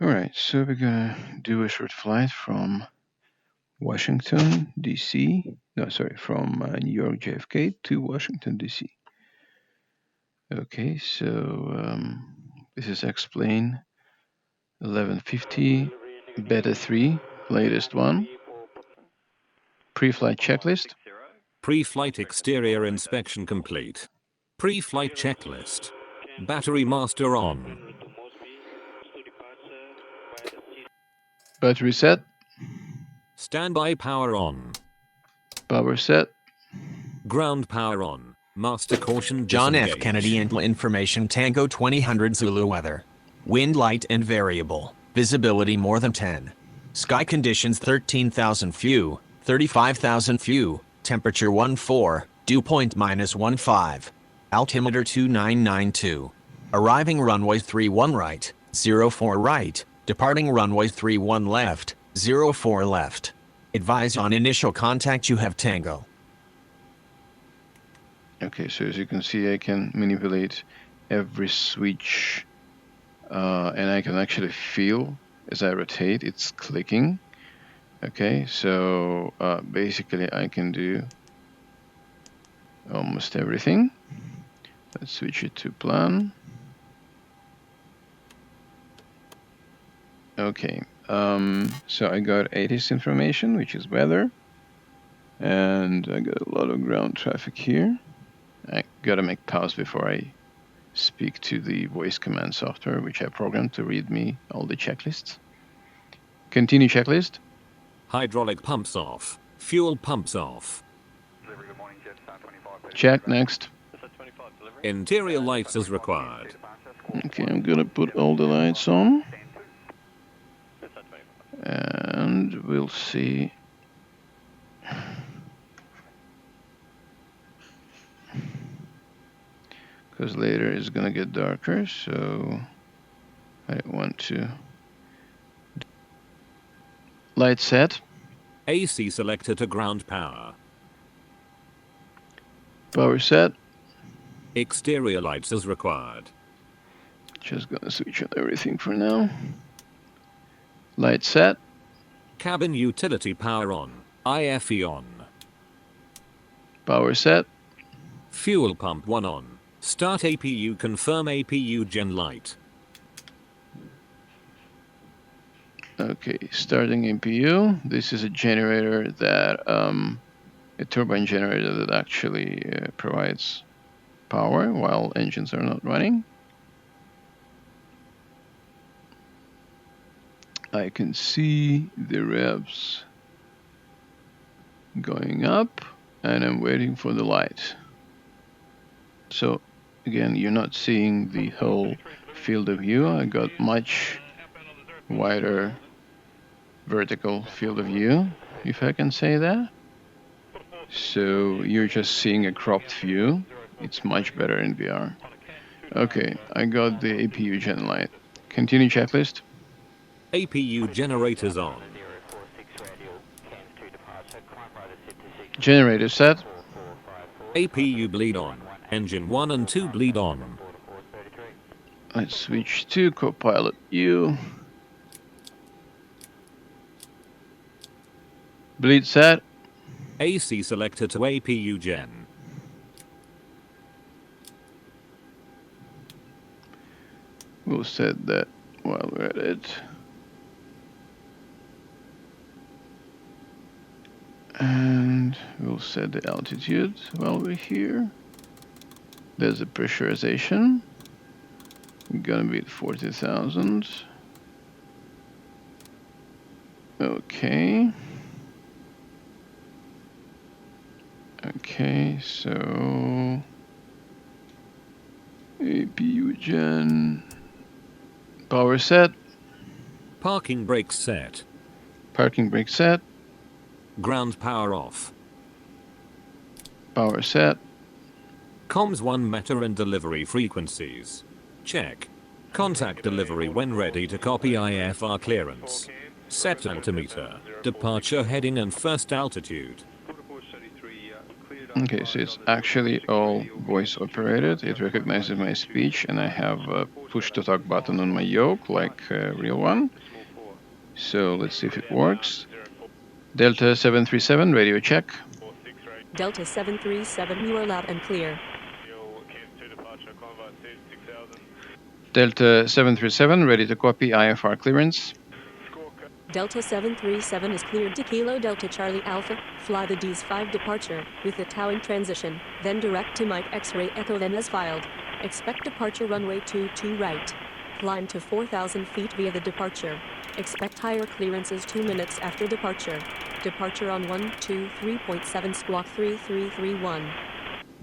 Alright, so we're gonna do a short flight from Washington, DC. No, sorry, from York JFK to Washington, DC. Okay, so this is Explain 1150 Beta 3, latest one. Pre-flight checklist. Pre-flight exterior inspection complete. Pre-flight checklist. Battery master on. Battery set. Standby power on. Power set. Ground power on. Master caution John disengage. F. Kennedy information Tango 2000 Zulu weather. Wind light and variable. Visibility more than 10. Sky conditions 13,000 few, 35,000 few. Temperature 14, dew point -15. Altimeter 2992. Arriving runway 31 right, 04 right. Departing runway 31 left, 04 left. Advise on initial contact you have Tango. Okay, so as you can see, I can manipulate every switch and I can actually feel as I rotate it's clicking. Okay, so basically I can do almost everything. Let's switch it to plan. Okay, so I got ATC information, which is weather, and I got a lot of ground traffic here. I gotta make pause before I speak to the voice command software, which I programmed to read me all the checklists. Continue checklist. Hydraulic pumps off. Fuel pumps off. Check, next. Interior lights as required. Okay, I'm gonna put all the lights on. And we'll see. Because later it's gonna get darker, so I don't want to. Light set. AC selector to ground power. Power set. Exterior lights as required. Just gonna switch on everything for now. Light set. Cabin utility power on. IFE on. Power set. Fuel pump 1 on. Start APU, confirm APU gen light. Okay, starting APU. This is a generator that, a turbine generator that actually provides power while engines are not running. I can see the revs going up, and I'm waiting for the light. So again, you're not seeing the whole field of view. I got much wider vertical field of view, if I can say that. So you're just seeing a cropped view. It's much better in VR. Okay, I got the APU gen light. Continue checklist. APU generators on. Generator set. APU bleed on. Engine 1 and 2 bleed on. Let's switch to copilot U. Bleed set. AC selector to APU gen. We'll set that while we're at it. And we'll set the altitude while we're here. There's a pressurization. We're gonna be at 40,000. Okay. Okay, so APU gen. Power set. Parking brakes set. Parking brake set. Ground power off. Power set. Comms 1 meta and delivery frequencies. Check. Contact delivery when ready to copy IFR clearance. Set altimeter, departure heading and first altitude. Okay, so it's actually all voice operated. It recognizes my speech, and I have a push to talk button on my yoke, like a real one. So let's see if it works. Delta 737, radio check. Delta 737, you are loud and clear. Delta 737, ready to copy IFR clearance. Delta 737 is cleared to Kilo Delta Charlie Alpha, fly the Ds5 departure, with the towing transition, then direct to Mike X-ray Echo then as filed. Expect departure runway 22 right. Climb to 4,000 feet via the departure. Expect higher clearances 2 minutes after departure. Departure on 123.7 squawk 3331.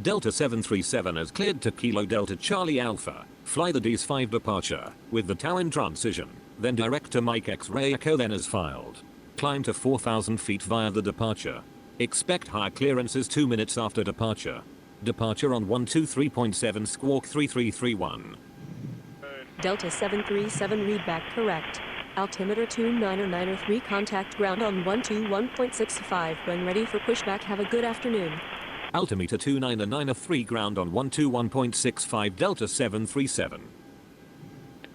Delta 737 is cleared to Kilo Delta Charlie Alpha, fly the Ds5 departure, with the Tallinn transition, then direct to Mike X-ray Echo then as filed. Climb to 4,000 feet via the departure. Expect higher clearances 2 minutes after departure. Departure on 123.7 squawk 3331. Delta 737 readback correct. Altimeter 29903 contact ground on 121.65 when ready for pushback. Have a good afternoon. Altimeter 29903 ground on 121.65 Delta 737.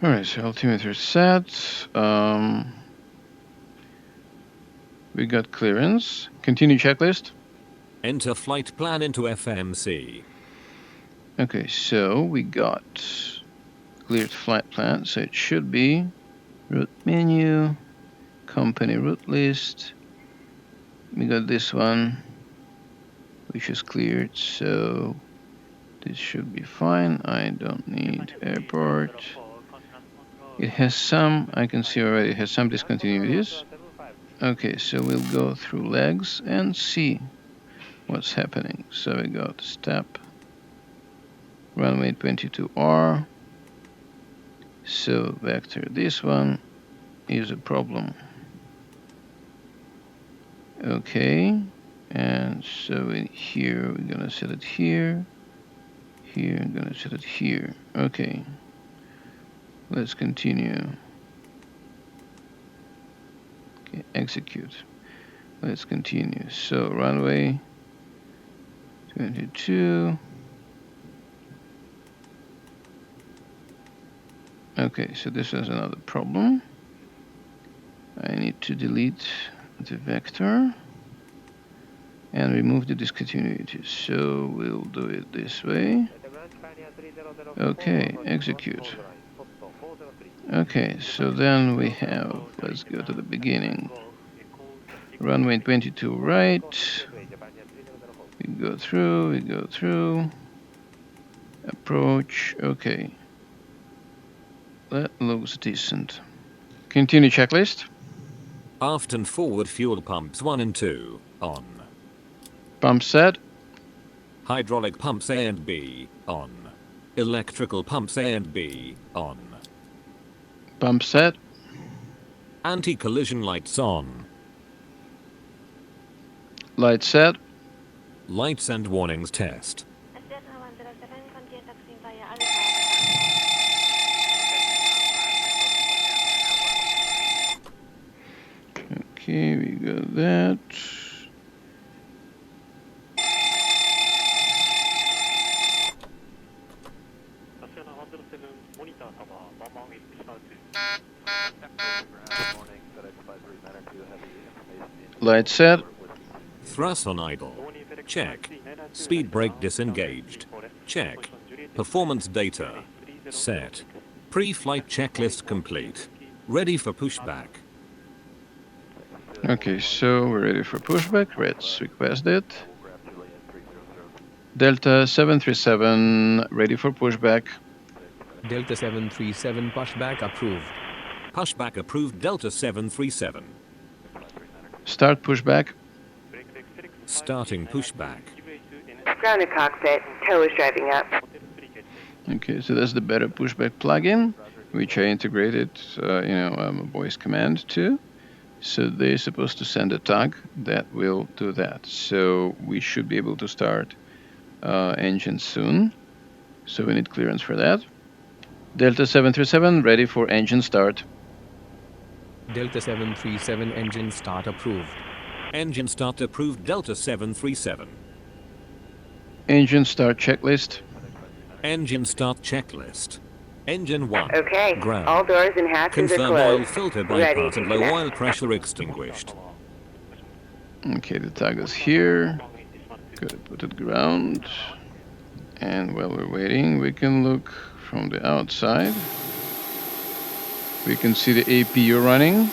Alright, so altimeter set. We got clearance. Continue checklist. Enter flight plan into FMC. Okay, so we got cleared flight plan, so it should be route menu, company route list. We got this one, which is cleared, so this should be fine. I don't need airport. It has some, I can see already, it has some discontinuities. Okay, so we'll go through legs and see what's happening. So we got step, runway 22R. So vector, this one is a problem. Okay, and so in here, we're gonna set it here. Here, I'm gonna set it here. Okay, let's continue. Okay, execute. Let's continue. So runway 22. Okay, so this is another problem. I need to delete the vector and remove the discontinuities. So we'll do it this way. Okay, execute. Okay, so then we have, let's go to the beginning. Runway 22 right. We go through. Approach, okay. That looks decent. Continue checklist. Aft and forward fuel pumps 1 and 2, on. Pump set. Hydraulic pumps A and B, on. Electrical pumps A and B, on. Pump set. Anti-collision lights on. Light set. Lights and warnings test. Okay, we got that. Light set. Thrust on idle. Check. Speed brake disengaged. Check. Performance data. Set. Pre-flight checklist complete. Ready for pushback. Okay, so we're ready for pushback. Let's request it. Delta 737, ready for pushback. Delta 737 pushback approved. Pushback approved Delta 737. Start pushback. Starting pushback. Grounded cockpit, tow is driving up. Okay, so that's the better pushback plugin, which I integrated, a voice command to. So they're supposed to send a tag that will do that. So we should be able to start engine soon. So we need clearance for that. Delta 737, ready for engine start. Delta 737 engine start approved. Engine start approved Delta 737. Engine start checklist. Engine start checklist. Engine 1. Okay, Ground. all doors and hatches are Confirm oil closed. filter Ready bypass to and low connect. oil pressure extinguished. Okay, the tag is here. Gotta put it ground. And while we're waiting, we can look from the outside. We can see the APU running.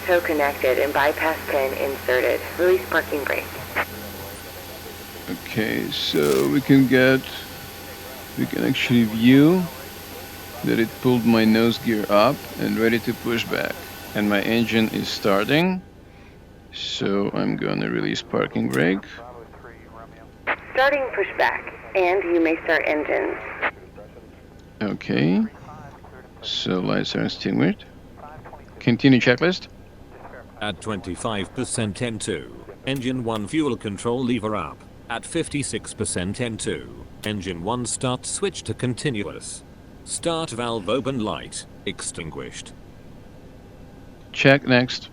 Tow connected and bypass pin inserted. Release parking brake. Okay, so we can actually view that it pulled my nose gear up and ready to push back. And my engine is starting. So I'm gonna release parking brake. Starting pushback, and you may start engines. Okay, so lights are extinguished. Continue checklist. At 25% N2. Engine 1 fuel control lever up. At 56% N2. Engine 1 start switch to continuous. Start valve open light, extinguished. Check next.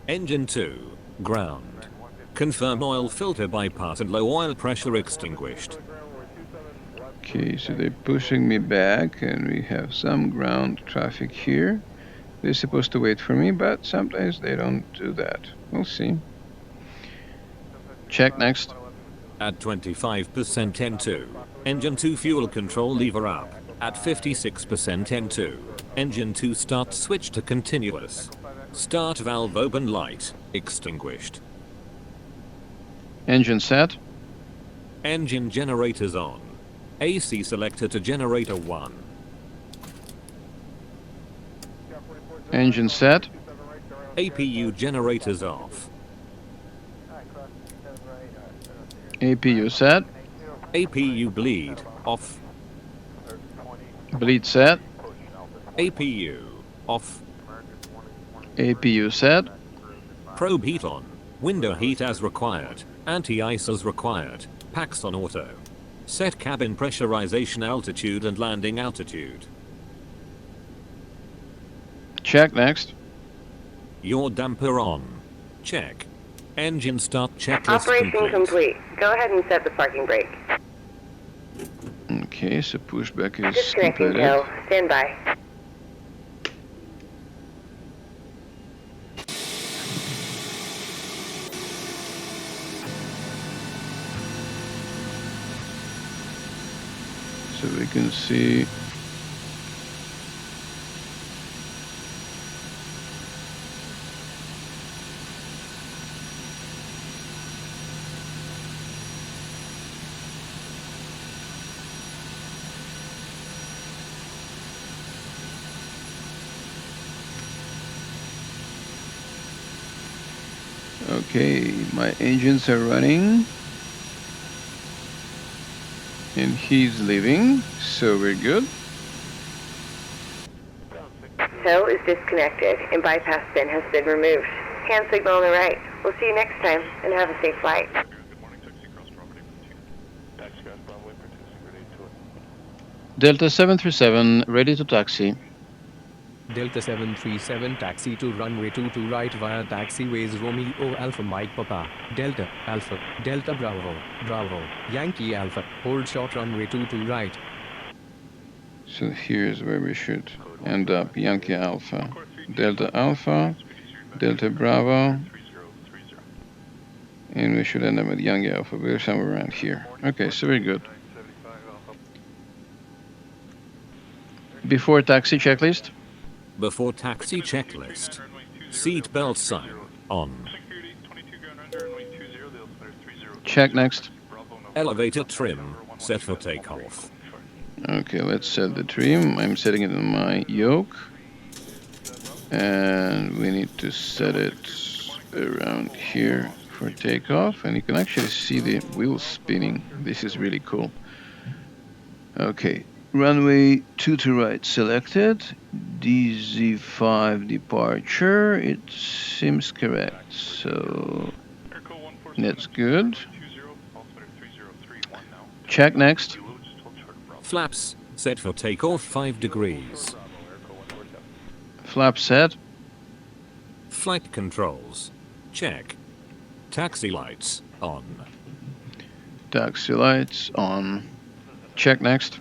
Engine 2, ground. Confirm oil filter bypass and low oil pressure extinguished. Okay, so they're pushing me back and we have some ground traffic here. They're supposed to wait for me, but sometimes they don't do that. We'll see. Check next. At 25% N2. Engine 2 fuel control lever up. At 56% N2. Engine 2 start switch to continuous. Start valve open light, extinguished. Engine set. Engine generators on. AC selector to generator 1. Engine set. APU generators off. APU set. APU bleed off. Bleed set. APU off. APU set. Probe heat on. Window heat as required. Anti-ice as required. Packs on auto. Set cabin pressurization altitude and landing altitude. Check next. Yaw damper on. Check. Engine start checklist Operation complete. Go ahead and set the parking brake. Okay, so pushback is Disconnecting completed. tow. Stand by. So we can see okay, my engines are running and he's leaving, so we're good. Tow is disconnected and bypass pin has been removed. Hand signal on the right. We'll see you next time and have a safe flight. Delta 737 ready to taxi. Delta 737 taxi to runway 22 right via taxiways Romeo Alpha Mike Papa, Delta, Alpha, Delta Bravo, Bravo, Yankee Alpha, hold short runway 22 right. So here's where we should end up. Yankee Alpha, Delta Alpha, Delta Bravo, and we should end up with Yankee Alpha. We're somewhere around here. Okay, so very good. Before taxi checklist. Before taxi checklist. Seat belt sign on. Check next. Elevator trim set for takeoff. Okay, let's set the trim. I'm setting it on my yoke. And we need to set it around here for takeoff. And you can actually see the wheels spinning. This is really cool. Okay, runway 22 right selected. DZ5 departure. It seems correct. So that's good. Check next. Flaps set for takeoff 5 degrees. Flap set. Flight controls. Check. Taxi lights on. Taxi lights on. Check next.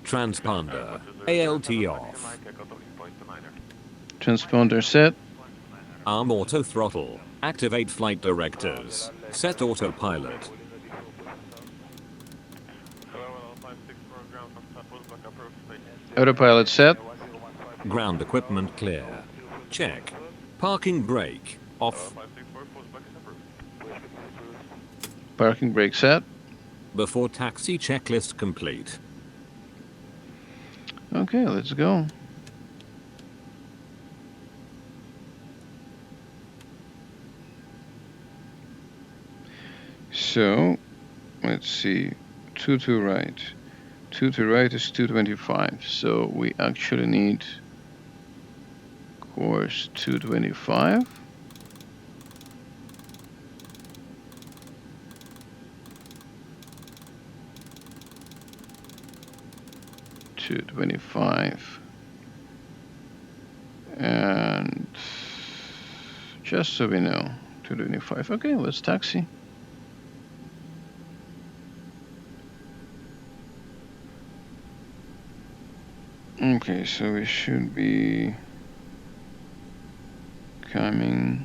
Transponder ALT off. Transponder set. Arm auto throttle. Activate flight directors. Set autopilot. Autopilot set. Ground equipment clear. Check. Parking brake off. Parking brake set. Before taxi checklist complete. Okay, let's go. So, let's see. 2 to right. 2 to right is 225. So we actually need course 225. And just so we know, 225. Okay, let's taxi. Okay, so we should be coming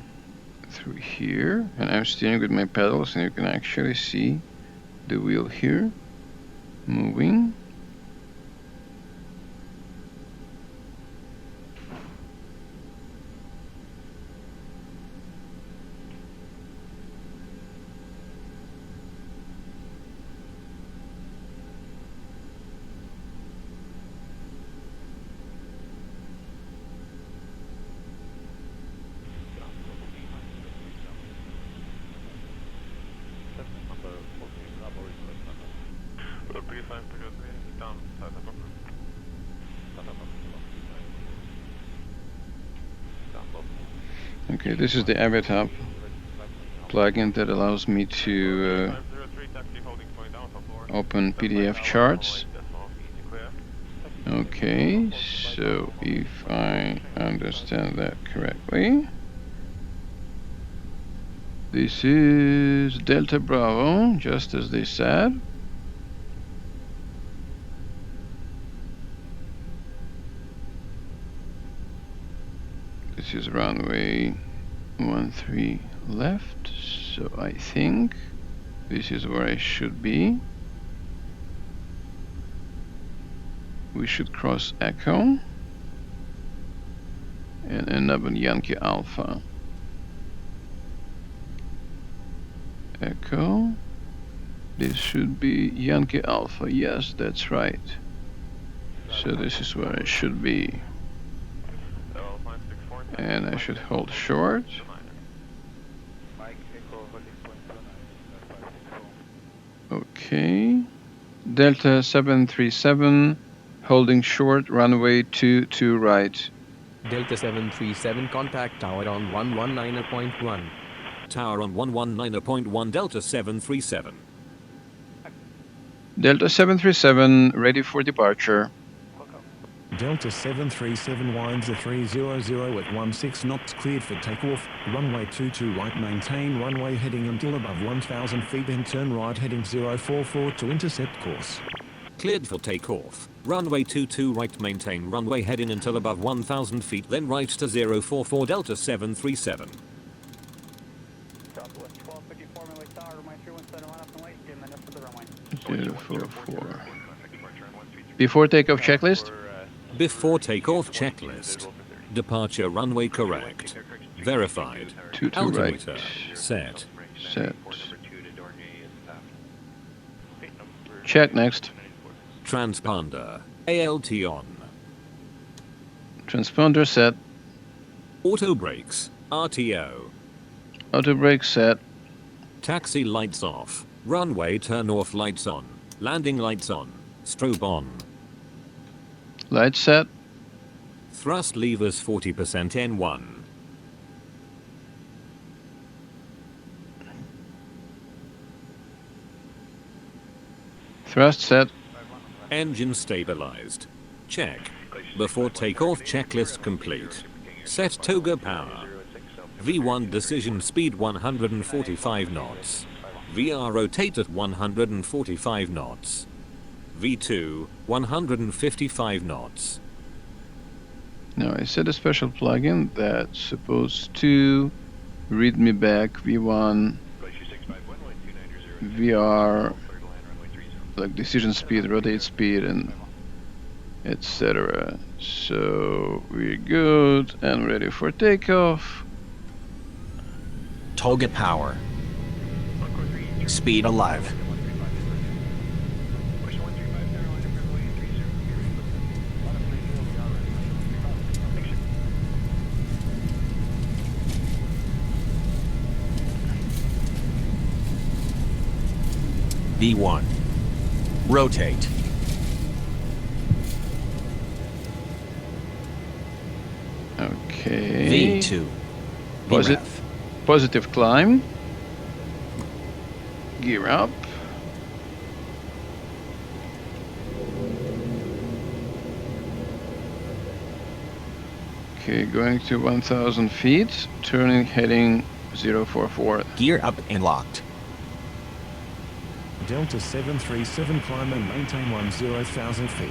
through here, and I'm steering with my pedals, and you can actually see the wheel here moving. Okay, this is the AviTab plugin that allows me to open PDF charts. Okay, so if I understand that correctly, this is Delta Bravo, just as they said. This is runway 13 left, so I think this is where I should be. We should cross Echo and end up in Yankee Alpha. Echo. This should be Yankee Alpha. Yes, that's right. So this is where I should be. And I should hold short. Okay. Delta 737, holding short, runway 22 right. Delta 737 contact tower on 119.1. Tower on 119.1 Delta 737. Delta 737, ready for departure. Delta 737 winds a 300 at 16 knots, cleared for takeoff. Runway 22 right, maintain runway heading until above 1,000 feet, then turn right heading 044 to intercept course. Cleared for takeoff. Runway 22 right, maintain runway heading until above 1,000 feet, then right to 044 Delta 737. Southwest 1254, Midway Tower, runway 317 up and wait, getting the for the runway. 044. Before takeoff checklist. Before takeoff checklist. Departure runway correct. Verified. 22 Altimeter right. set. Set. Check next. Transponder ALT on. Transponder set. Auto brakes RTO. Auto brake set. Taxi lights off. Runway turn off lights on. Landing lights on. Strobe on. Light set. Thrust levers 40% N1. Thrust set. Engine stabilized. Check. Before takeoff checklist complete. Set toga power. V1 decision speed 145 knots. VR rotate at 145 knots. V2, 155 knots. Now I set a special plugin that's supposed to read me back V1, VR, like decision speed, rotate speed, and etc. So we're good and ready for takeoff. Target power. Speed alive. V1. Rotate. Okay. V2. Positive climb. Gear up. Okay, going to 1,000 feet, turning heading 044. Gear up and locked. Delta 737 climb and maintain 10,000 feet.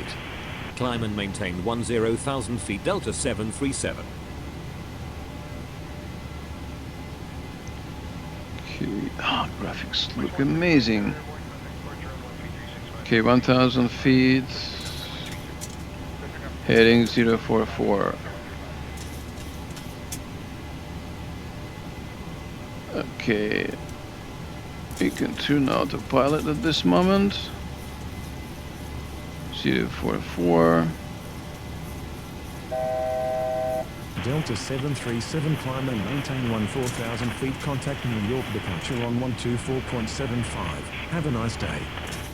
Climb and maintain 10,000 feet Delta 737. Okay, graphics look amazing. Okay, 1,000 feet, heading 044. Okay, we can turn autopilot at this moment. 044. Delta 737 climb and maintain 14,000 feet. Contact New York departure on 124.75. Have a nice day.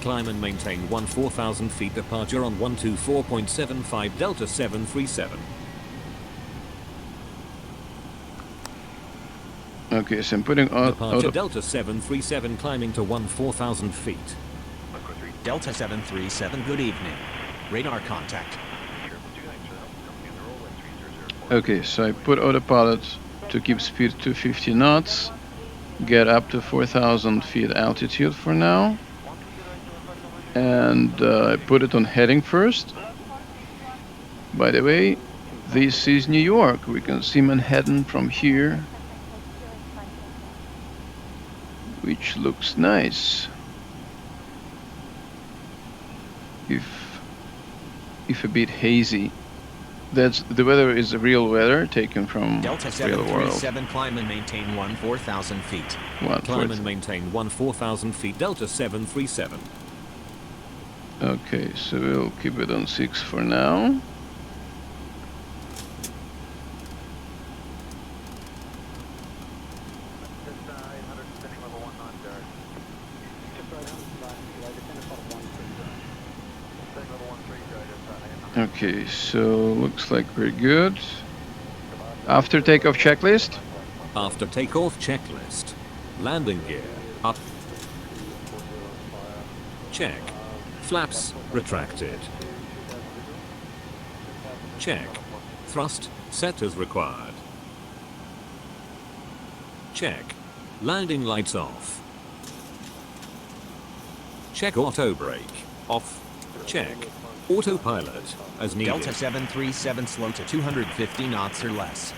Climb and maintain 14,000 feet departure on 124.75 Delta 737. Okay, so I'm putting Departure Delta 737 climbing to 14,000 feet. Delta 737, good evening. Radar contact. Okay, so I put autopilot to keep speed 250 knots, get up to 4,000 feet altitude for now, and I put it on heading first. By the way, this is New York. We can see Manhattan from here, which looks nice. If a bit hazy. That's the weather is the real weather taken from Delta real world. 737 climb and maintain 14,000 feet. Climb and maintain 14,000 feet Delta 737. Okay, so we'll keep it on 6 for now. Okay, so looks like we're good. After takeoff checklist. After takeoff checklist. Landing gear up. Check. Flaps retracted. Check. Thrust set as required. Check. Landing lights off. Check auto brake off. Check. Autopilot as needed. Delta 737 slow to 250 knots or less.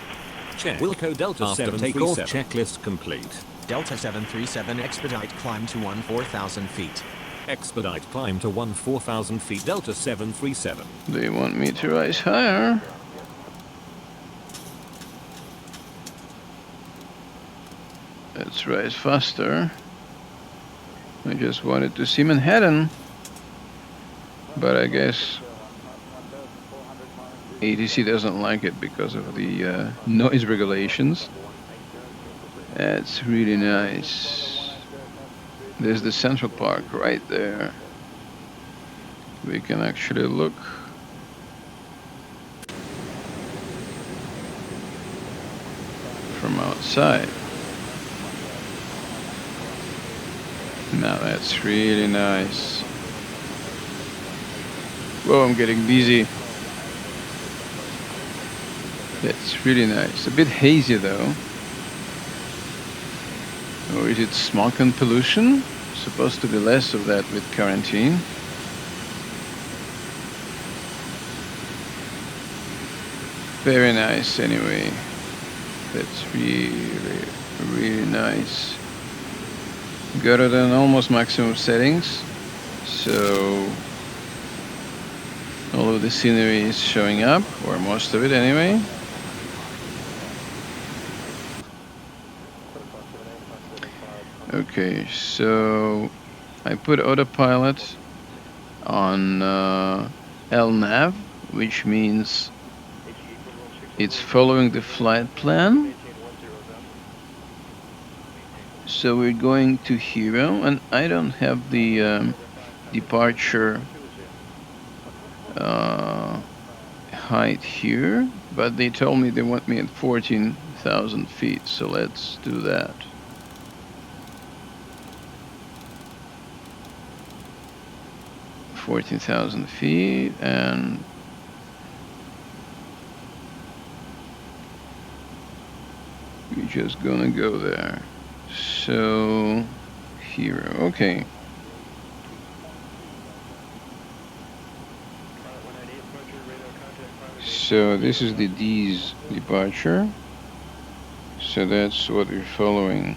Check. Wilco Delta After 737. takeoff Checklist complete. Delta 737 expedite climb to 14,000 feet. Expedite climb to 14,000 feet Delta 737. They want me to rise higher. Let's rise faster. I just wanted to see Manhattan. But I guess ATC doesn't like it because of the noise regulations. That's really nice. There's the Central Park right there. We can actually look. From outside. Now that's really nice. Whoa, I'm getting dizzy. That's really nice. A bit hazy though. Or is it smoke and pollution? Supposed to be less of that with quarantine. Very nice anyway. That's really, really nice. Got it on almost maximum settings. So all of the scenery is showing up, or most of it anyway. Okay, so I put autopilot on LNAV, which means it's following the flight plan. So we're going to Hero, and I don't have the departure height here, but they told me they want me at 14,000 feet, so let's do that. $14,000 feet, and we're just gonna go there. So Hero, okay. So this is the D's departure. So that's what we're following.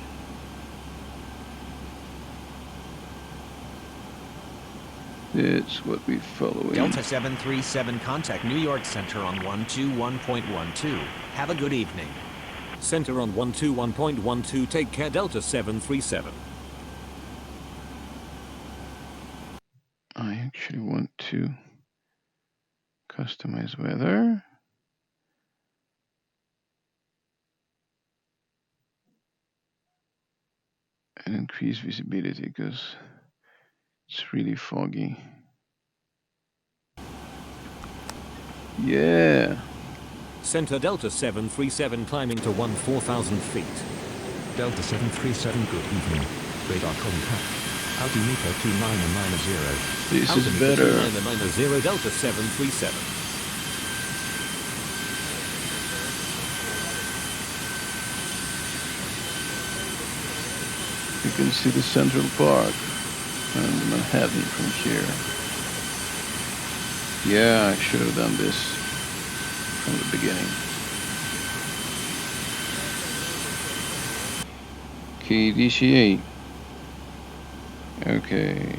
That's what we're following. Delta 737, contact New York Center on 121.12. Have a good evening. Center on 121.12, take care Delta 737. I actually want to customize weather. And increase visibility because it's really foggy. Yeah. Center Delta 737 climbing to 14,000 feet. Delta 737, good evening. Radar contact. Altimeter 2990. This is better. 2990 Delta 737. You can see the Central Park and Manhattan from here. Yeah, I should have done this from the beginning. KDCA. Okay,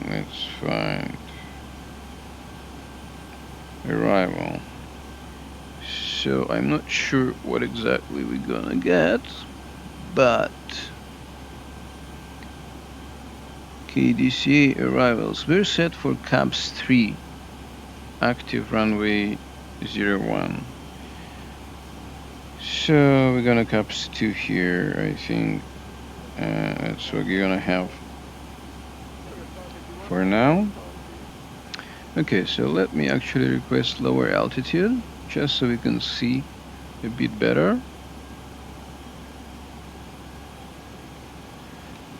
let's find arrival. So I'm not sure what exactly we're gonna get, but KDCA arrivals. We're set for CAPS 3, active runway 01. So we're gonna CAPS 2 here, I think. That's what we're gonna have for now. Okay, so let me actually request lower altitude, just so we can see a bit better.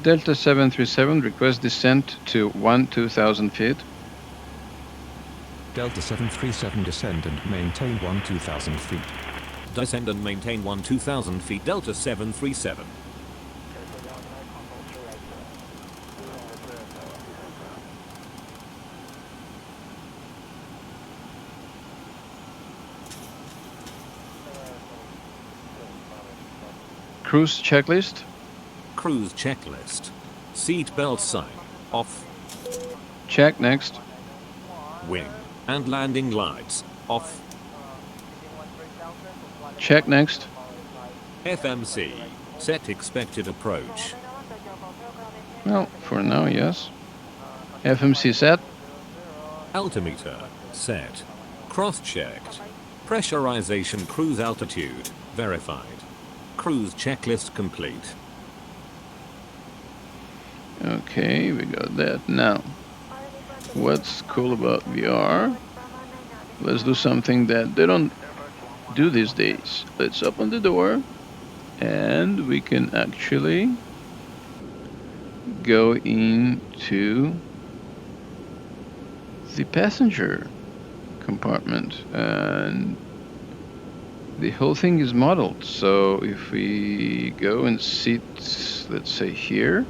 Delta 737, request descent to 12,000 feet. Delta 737, descend and maintain 12,000 feet. Descend and maintain 12,000 feet Delta 737. Cruise checklist. Cruise checklist. Seat belt sign off. Check, next. Wing and landing lights off. Check, next. FMC set expected approach. Well, for now, yes. FMC set. Altimeter set. Cross-checked. Pressurization cruise altitude verified. Cruise checklist complete. Okay, we got that. Now, what's cool about VR? Let's do something that they don't do these days. Let's open the door and we can actually go into the passenger compartment, and the whole thing is modeled. So if we go and sit, let's say here,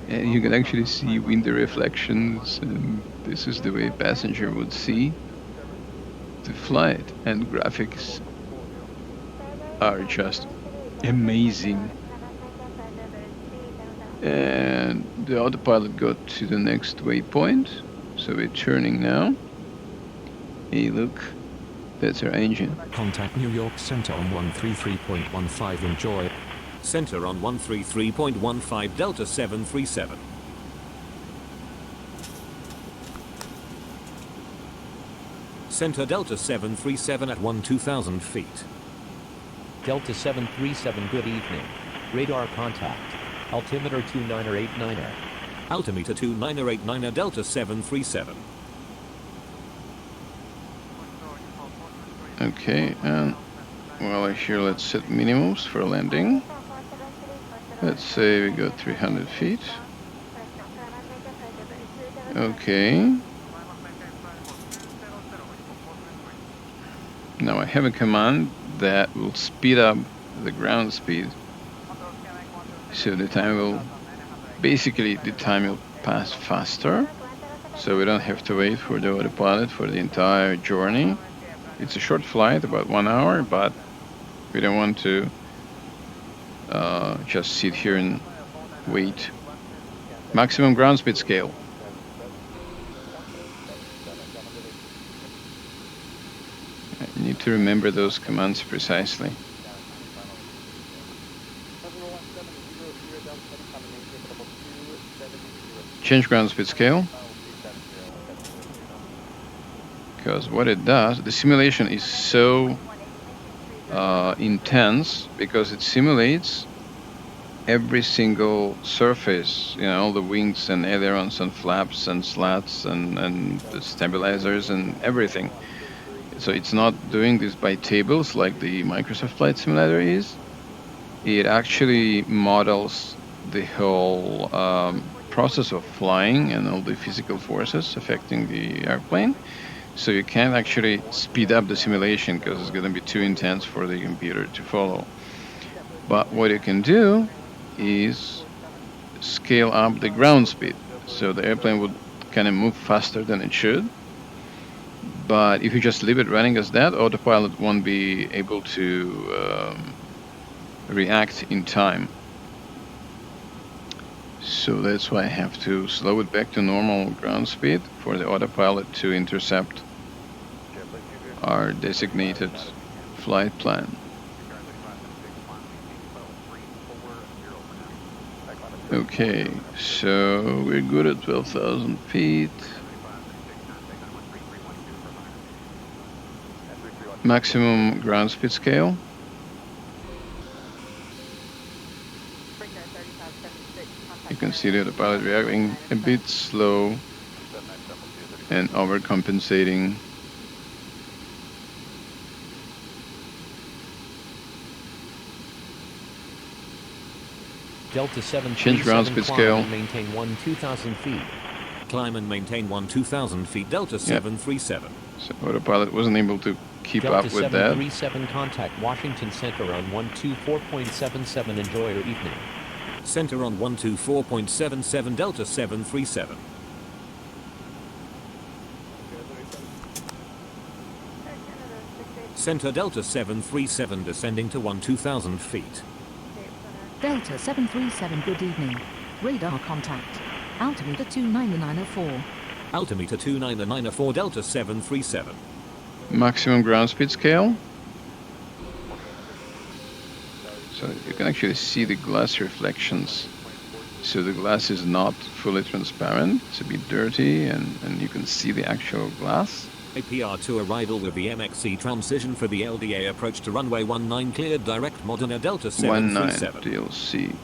and you can actually see window reflections, and this is the way a passenger would see the flight, and graphics are just amazing. And the autopilot got to the next waypoint, so we're turning now. Hey, look, that's our engine. Contact New York Center on 133.15. Enjoy. Center on 133.15 Delta 737. Center Delta 737 at 12,000 feet. Delta 737, good evening. Radar contact. Altimeter 29er89er. Altimeter 29er89er Delta 737. Okay, and well, here let's set minimums for landing. Let's say we got 300 feet. Okay. Now I have a command that will speed up the ground speed. So the time will pass faster. So we don't have to wait for the autopilot for the entire journey. It's a short flight, about 1 hour, but we don't want to just sit here and wait. Maximum ground speed scale. You need to remember those commands precisely. Change ground speed scale. Because what it does, the simulation is so intense because it simulates every single surface, you know, all the wings and ailerons and flaps and slats and the stabilizers and everything. So it's not doing this by tables like the Microsoft Flight Simulator is. It actually models the whole process of flying and all the physical forces affecting the airplane. So you can't actually speed up the simulation because it's going to be too intense for the computer to follow. But what you can do is scale up the ground speed. So the airplane would kind of move faster than it should. But if you just leave it running as that, autopilot won't be able to react in time. So that's why I have to slow it back to normal ground speed for the autopilot to intercept our designated flight plan. Okay, so we're good at 12,000 feet. Maximum ground speed scale. You can see that the pilot reacting a bit slow and overcompensating. Delta 737. Change ground speed scale. Maintain 12,000 feet. Climb and maintain 12,000 feet Delta 737. So autopilot wasn't able to keep Delta up with that. 737 contact Washington Center on 124.77. Enjoy your evening. Center on 124.77 Delta 737. Center Delta 737 descending to 12,000 feet. Delta 737, good evening. Radar contact. Altimeter 29904. Altimeter 29904 Delta 737. Maximum ground speed scale. So you can actually see the glass reflections. So the glass is not fully transparent. It's a bit dirty and you can see the actual glass. APR2 arrival with the MXC transition for the LDA approach to runway 19 cleared direct Modena Delta 737. 19 DLC.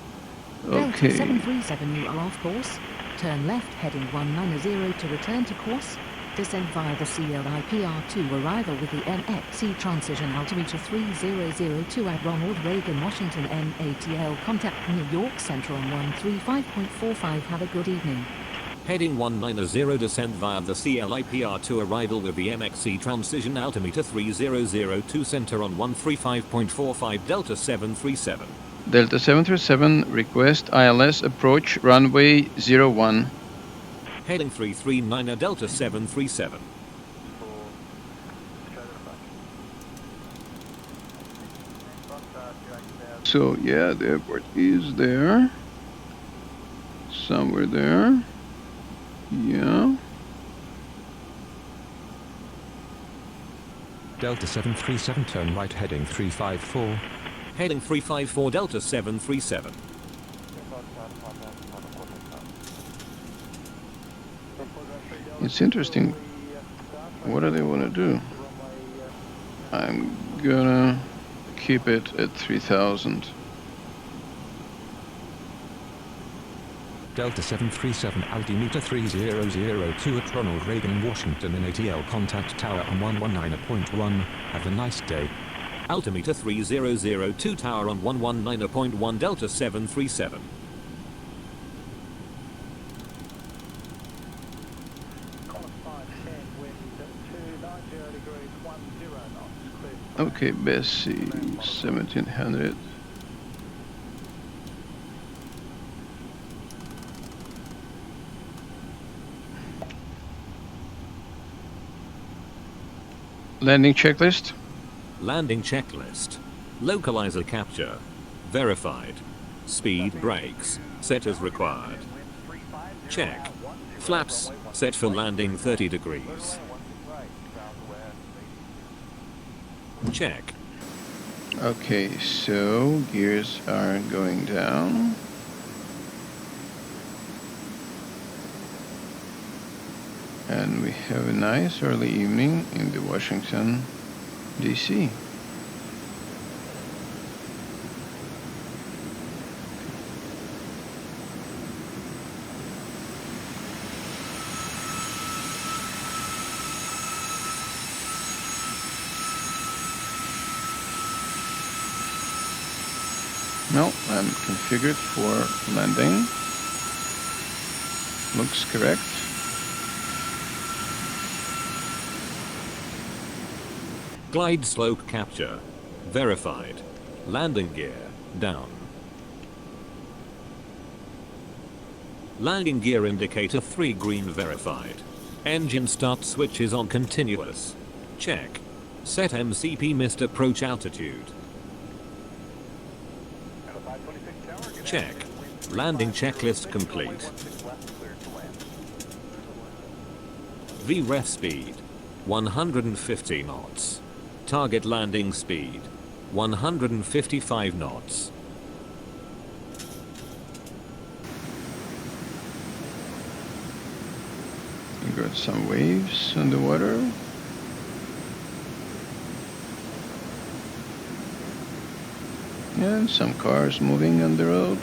Delta Okay. 737, you are off course. Turn left heading 190 to return to course. Descend via the CLIPR2 arrival with the MXC transition altimeter 3002 at Ronald Reagan, Washington NATL. Contact New York Center on 135.45. Have a good evening. Heading 190, descend via the CLIPR2, arrival with the MXC transition, altimeter 3002, center on 135.45, Delta 737. Delta 737, request ILS approach runway 01. Heading 339, Delta 737. So yeah, the airport is there. Somewhere there. Yeah. Delta 737, turn right heading 354. Heading 354, Delta 737. It's interesting. What do they want to do? I'm gonna keep it at 3000. Delta 737, altimeter 3002 at Ronald Reagan, Washington in ATL, contact tower on 119.1. Have a nice day. Altimeter 3002, tower on 119.1, Delta 737. Okay, Bessie, 1700. Landing checklist. Landing checklist. Localizer capture. Verified. Speed brakes. Set as required. Check. Flaps set for landing 30 degrees. Check. Okay, so gears are going down. And we have a nice early evening in the Washington, DC. No, I'm configured for landing. Looks correct. Glide slope capture. Verified. Landing gear down. Landing gear indicator 3 green verified. Engine start switch is on continuous. Check. Set MCP missed approach altitude. Check. Landing checklist complete. VREF speed 150 knots. Target landing speed 155 knots. We got some waves on the water. And some cars moving on the road.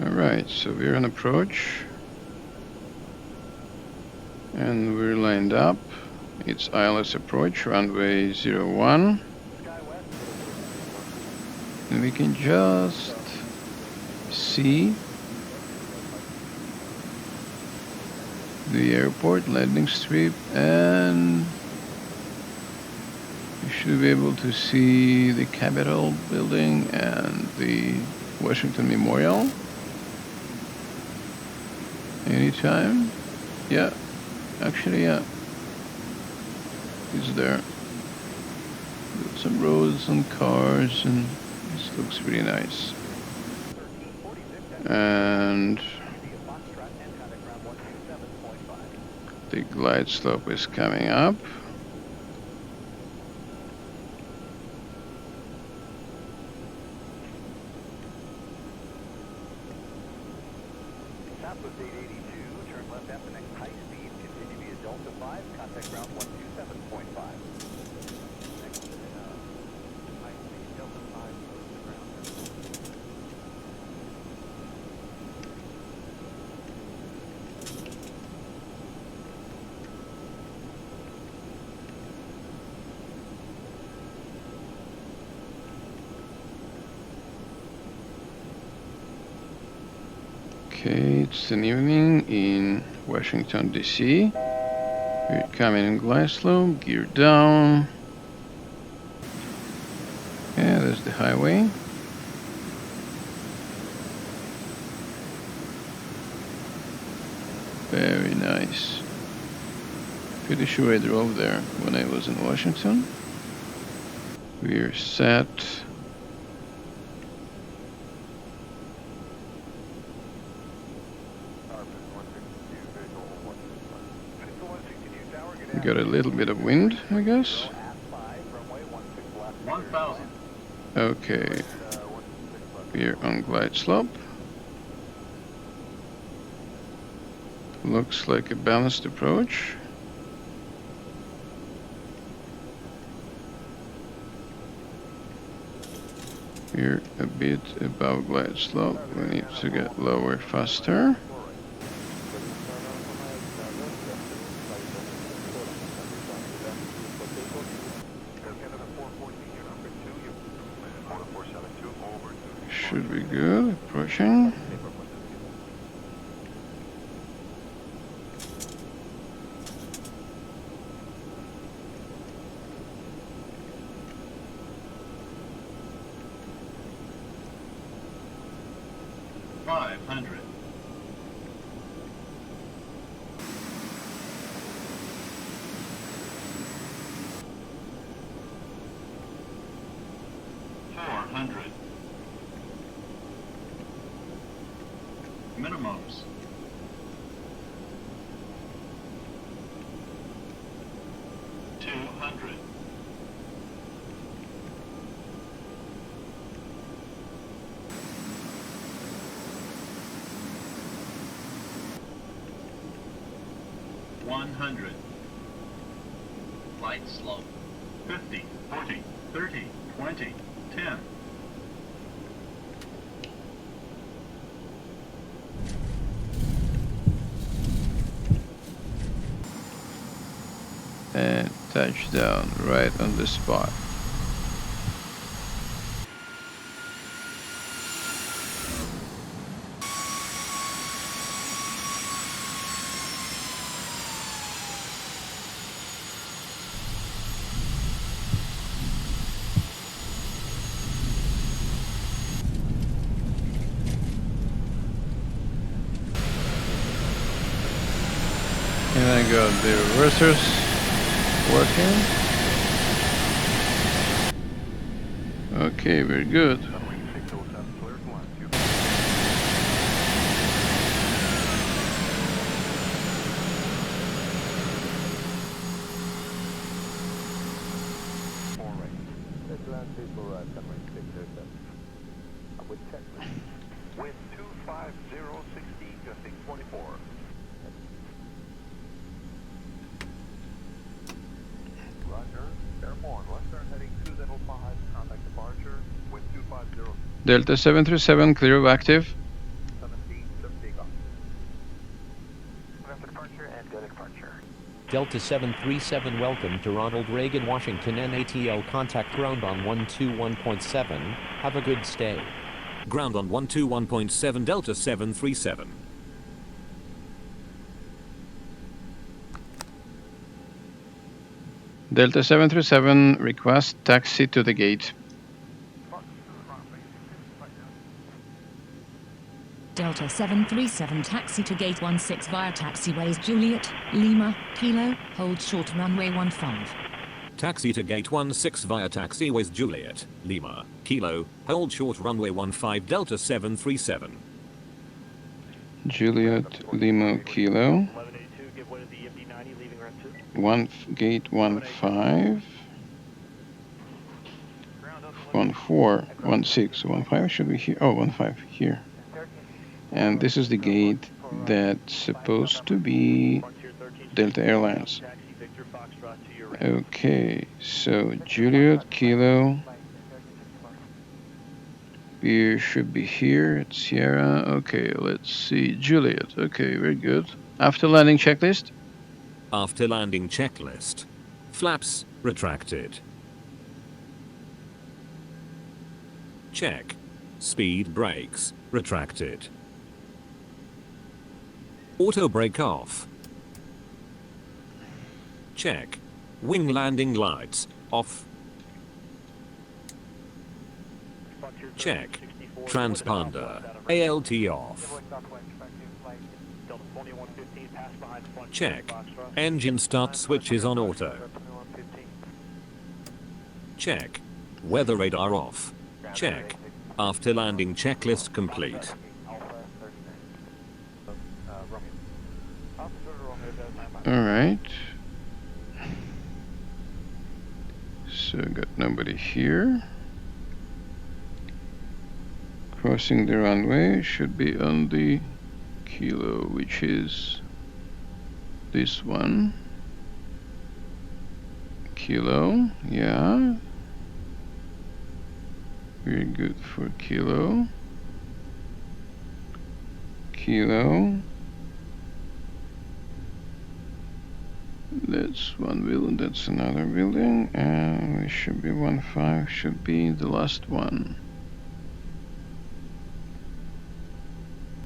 Alright, so we're on approach. And we're lined up. It's ILS approach, runway 01. And we can just see the airport landing strip, and you should be able to see the Capitol building and the Washington Memorial anytime. Yeah, actually, yeah, it's there. Got some roads and cars, and this looks really nice. And the glide slope is coming up. Delta 5, contact ground 127.5. Delta 5, Okay, it's an evening in Washington DC. We're coming in glide slope, gear down. Yeah, there's the highway. Very nice. Pretty sure I drove there when I was in Washington. We're set. Got a little bit of wind, I guess. 1000. Okay. We're on glide slope. Looks like a balanced approach. We're a bit above glide slope. We need to get lower faster. Should be good. Approaching. Minimums. 200. Light slope. 50, 40, 30, 20, 10. And touchdown right on the spot. And I got the reversers working. Okay, very good. With 25060, gusting 24. Airborne, Western heading 205, contact departure, with 250. Delta 737, clear of active. 17, takeoff. After departure and go to departure. Delta 737 welcome to Ronald Reagan Washington NATL contact ground on 121.7, have a good stay. Ground on 121.7 Delta 737. Delta 737, request taxi to the gate. Delta 737 taxi to gate 16 via taxiways Juliet, Lima, Kilo, hold short runway 15. Taxi to gate 16 via taxiways Juliet, Lima, Kilo, hold short runway 15 Delta 737. Juliet, Lima, Kilo. 1182, give way to the MD-90, leaving ramp 2. Gate 15. 14, 16, 15 should be here. Oh, 15 here. And this is the gate that's supposed to be Delta Airlines. Okay, so Juliet, Kilo. We should be here at Sierra. Okay, let's see. Juliet. Okay, very good. After landing checklist. After landing checklist. Flaps retracted. Check. Speed brakes retracted. Auto brake off. Check. Wing landing lights off. Check. Transponder ALT off. Check. Engine start switches on auto. Check. Weather radar off. Check. After landing checklist complete. Alright. So got nobody here. Crossing the runway should be on the Kilo, which is this one. Kilo, yeah. Very good for Kilo. Kilo. That's one building, that's another building, and we should be 1-5, should be the last one.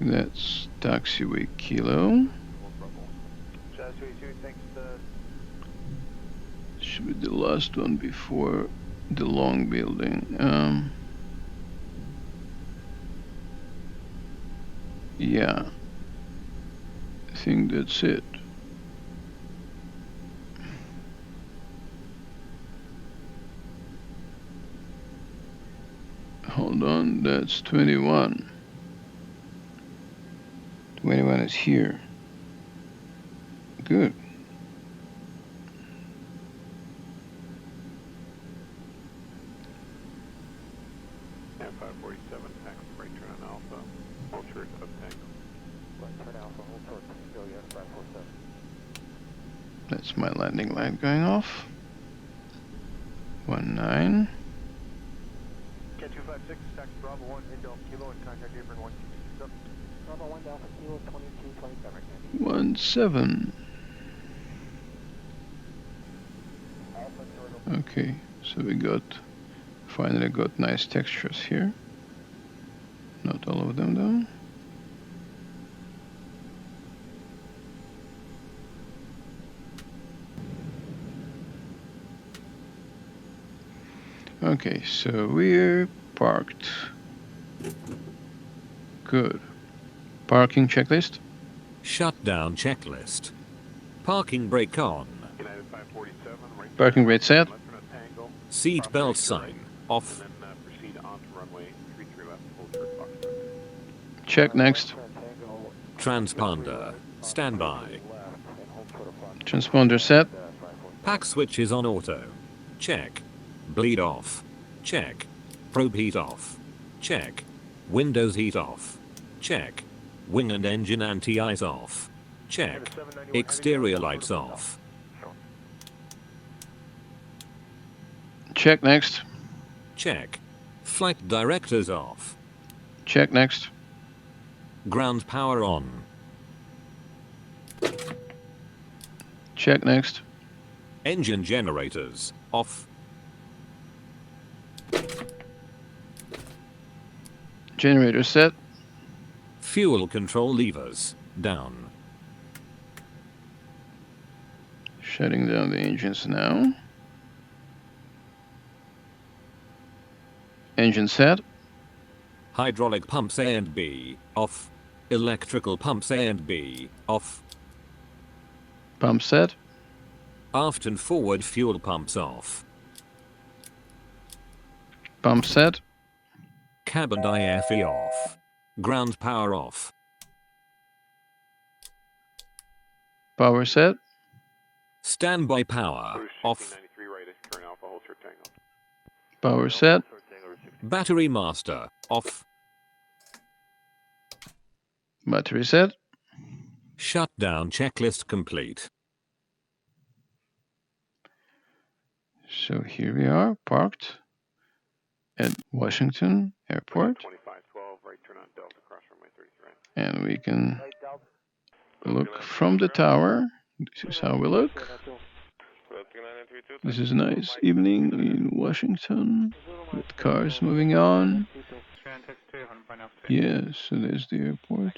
That's taxiway Kilo. Should be the last one before the long building. Yeah, I think that's it. Hold on, that's 21. 21 is here. Good. And 547, taxi right turn on Alpha, hold short of Tango. Right turn Alpha, hold short Tango, yes, 547. That's my landing light going off. 19. Cat 256, taxi Bravo 1, Intel Kilo, and contact apron 1267. Bravo 1 Alpha Kilo 2227. 17. Okay, so we finally got nice textures here. Not all of them though. Okay, so we're parked. Good. Parking checklist. Shutdown checklist. Parking brake on. United 547, right Parking brake set. Seat belt sign off. and then proceed on to runway 33 left, hold short Foxtrot. Check next. Transponder standby. Transponder set. Pack switches on auto. Check. Bleed off. Check. Probe heat off. Check. Windows heat off. Check. Wing and engine anti-ice off. Check. Exterior lights off. Check next. Check. Flight directors off. Check next. Ground power on. Check next. Engine generators off. Generator set. Fuel control levers down. Shutting down the engines now. Engine set. Hydraulic pumps A and B off. Electrical pumps A and B off. Pump set. Aft and forward fuel pumps off. Pump set. Cabin IFE off. Ground power off. Power set. Standby power off. 93 right, turn Alpha, hold short Tango. Power set. Battery master off. Battery set. Shutdown checklist complete. So here we are, parked at Washington Airport. 2512, right turn on Delta, cross runway 33. And we can look from the tower. This is how we look. This is a nice evening in Washington with cars moving on. Yeah, so there's the airport.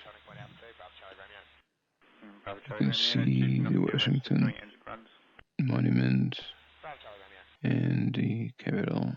You can see the Washington Monument and the Capitol.